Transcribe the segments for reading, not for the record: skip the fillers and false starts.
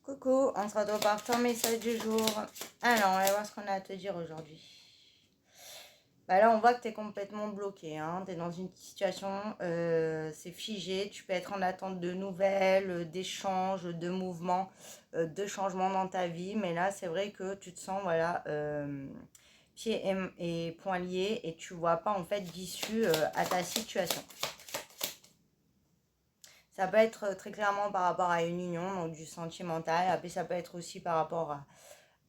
Coucou, on se retrouve par ton message du jour. Alors, on va voir ce qu'on a à te dire aujourd'hui. Bah là, on voit que tu es complètement bloqué. Hein. Tu es dans une situation, c'est figé. Tu peux être en attente de nouvelles, d'échanges, de mouvements, de changements dans ta vie. Mais là, c'est vrai que tu te sens, voilà, pieds et poings liés et tu vois pas en fait d'issue à ta situation. Ça peut être très clairement par rapport à une union, donc du sentimental. Après, ça peut être aussi par rapport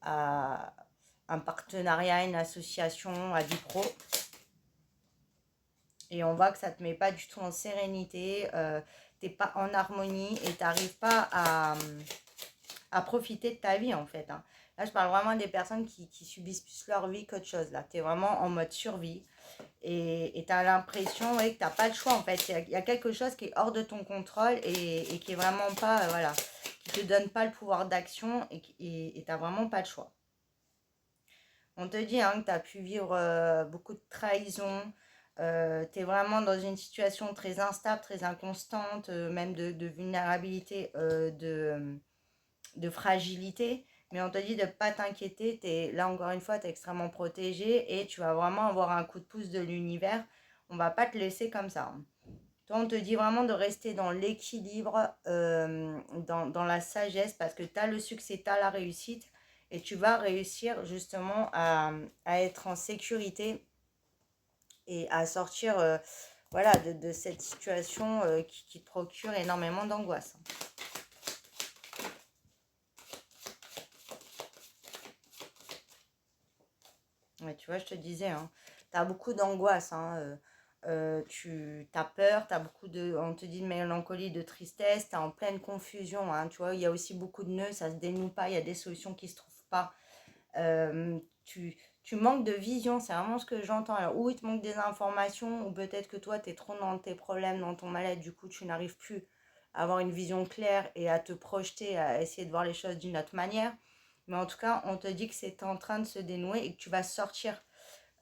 à un partenariat, une association, à vie pro. Et on voit que ça ne te met pas du tout en sérénité, t'es pas en harmonie et tu n'arrives pas à profiter de ta vie en fait. Hein. Là, je parle vraiment des personnes qui subissent plus leur vie qu'autre chose. Là, tu es vraiment en mode survie. Et tu as l'impression ouais, que tu n'as pas le choix en fait. Il y a quelque chose qui est hors de ton contrôle et qui est vraiment pas, voilà, qui te donne pas le pouvoir d'action et tu n'as vraiment pas le choix. On te dit hein, que tu as pu vivre beaucoup de trahison. Tu es vraiment dans une situation très instable, très inconstante, même de vulnérabilité, de fragilité. Mais on te dit de ne pas t'inquiéter. Là, encore une fois, tu es extrêmement protégé et tu vas vraiment avoir un coup de pouce de l'univers. On ne va pas te laisser comme ça. Hein. Toi, on te dit vraiment de rester dans l'équilibre, dans la sagesse, parce que tu as le succès, tu as la réussite, et tu vas réussir justement à être en sécurité et à sortir voilà, de cette situation qui te procure énormément d'angoisse. Ouais, tu vois, je te disais, hein, tu as beaucoup d'angoisse. Hein, tu as peur, tu as beaucoup de, on te dit de mélancolie, de tristesse, tu es en pleine confusion. Hein, tu vois, il y a aussi beaucoup de nœuds, ça se dénoue pas, il y a des solutions qui se trouvent pas. Euh, tu manques de vision, c'est vraiment ce que j'entends. Alors, ou il te manque des informations, ou peut-être que toi, tu es trop dans tes problèmes, dans ton mal-être, du coup, tu n'arrives plus à avoir une vision claire et à te projeter, à essayer de voir les choses d'une autre manière. Mais en tout cas, on te dit que c'est en train de se dénouer et que tu vas sortir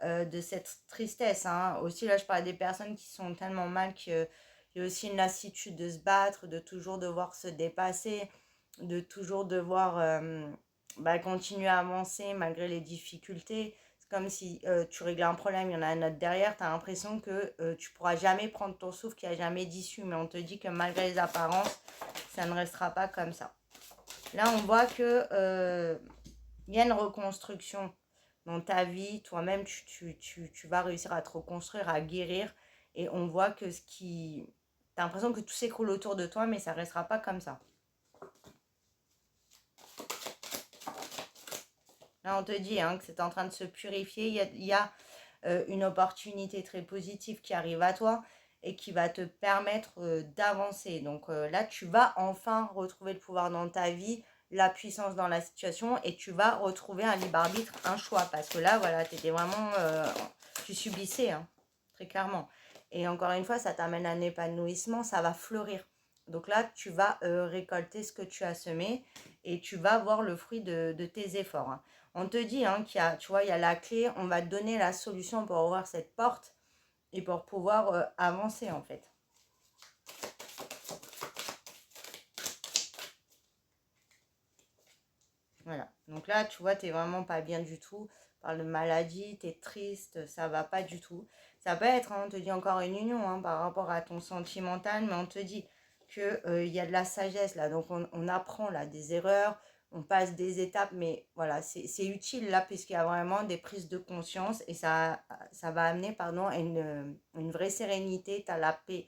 de cette tristesse. Hein. Aussi, là, je parle des personnes qui sont tellement mal qu'il y a aussi une lassitude de se battre, de toujours devoir se dépasser, de toujours devoir continuer à avancer malgré les difficultés. C'est comme si tu réglais un problème, il y en a un autre derrière, tu as l'impression que tu pourras jamais prendre ton souffle, qu'il n'y a jamais d'issue. Mais on te dit que malgré les apparences, ça ne restera pas comme ça. Là, on voit que y a une reconstruction dans ta vie. Toi-même, tu vas réussir à te reconstruire, à guérir. Et on voit que ce qui... T'as l'impression que tout s'écroule autour de toi, mais ça ne restera pas comme ça. Là, on te dit hein, que c'est en train de se purifier. Il y a une opportunité très positive qui arrive à toi et qui va te permettre d'avancer. Donc là, tu vas enfin retrouver le pouvoir dans ta vie, la puissance dans la situation et tu vas retrouver un libre arbitre, un choix. Parce que là, voilà, tu étais vraiment... tu subissais, hein, très clairement. Et encore une fois, ça t'amène à un épanouissement, ça va fleurir. Donc là, tu vas récolter ce que tu as semé et tu vas voir le fruit de tes efforts. Hein. On te dit hein, qu'il y a, tu vois, il y a la clé, on va te donner la solution pour ouvrir cette porte et pour pouvoir avancer en fait. Voilà. Donc là, tu vois, tu n'es vraiment pas bien du tout. Tu parles de maladie, tu es triste, ça va pas du tout. Ça peut être, hein, on te dit encore une union hein, par rapport à ton sentimental, mais on te dit qu'il y a de la sagesse là. Donc on apprend là des erreurs, on passe des étapes, mais voilà, c'est utile là puisqu'il y a vraiment des prises de conscience et ça va amener pardon, à une vraie sérénité, tu as la paix.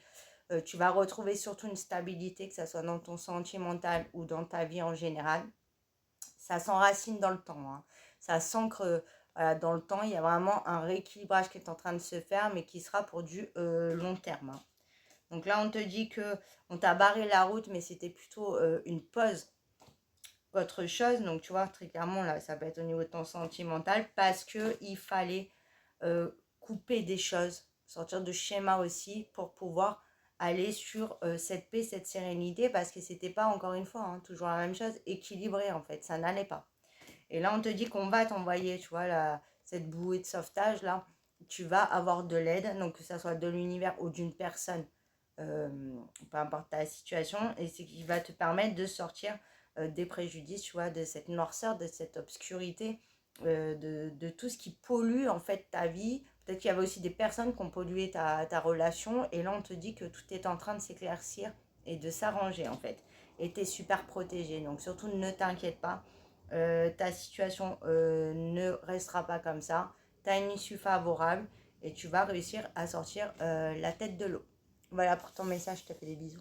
Tu vas retrouver surtout une stabilité, que ce soit dans ton sentimental ou dans ta vie en général. Ça s'enracine dans le temps. Hein. Ça s'ancre voilà, dans le temps. Il y a vraiment un rééquilibrage qui est en train de se faire, mais qui sera pour du long terme. Hein. Donc là, on te dit que on t'a barré la route, mais c'était plutôt une pause qu'autre chose. Donc tu vois, très clairement, là, ça peut être au niveau de ton sentimental, parce qu'il fallait couper des choses, sortir de schéma aussi, pour pouvoir aller sur cette paix, cette sérénité, parce que c'était pas, encore une fois, hein, toujours la même chose, équilibré en fait, ça n'allait pas. Et là, on te dit qu'on va t'envoyer, tu vois, cette bouée de sauvetage, là, tu vas avoir de l'aide, donc que ça soit de l'univers ou d'une personne, peu importe ta situation, et c'est qui va te permettre de sortir des préjudices, tu vois, de cette noirceur, de cette obscurité, de tout ce qui pollue en fait ta vie. Peut-être qu'il y avait aussi des personnes qui ont pollué ta relation, et là on te dit que tout est en train de s'éclaircir et de s'arranger en fait. Et tu es super protégé, donc surtout ne t'inquiète pas. Ta situation ne restera pas comme ça. Tu as une issue favorable et tu vas réussir à sortir la tête de l'eau. Voilà pour ton message, je te fais des bisous.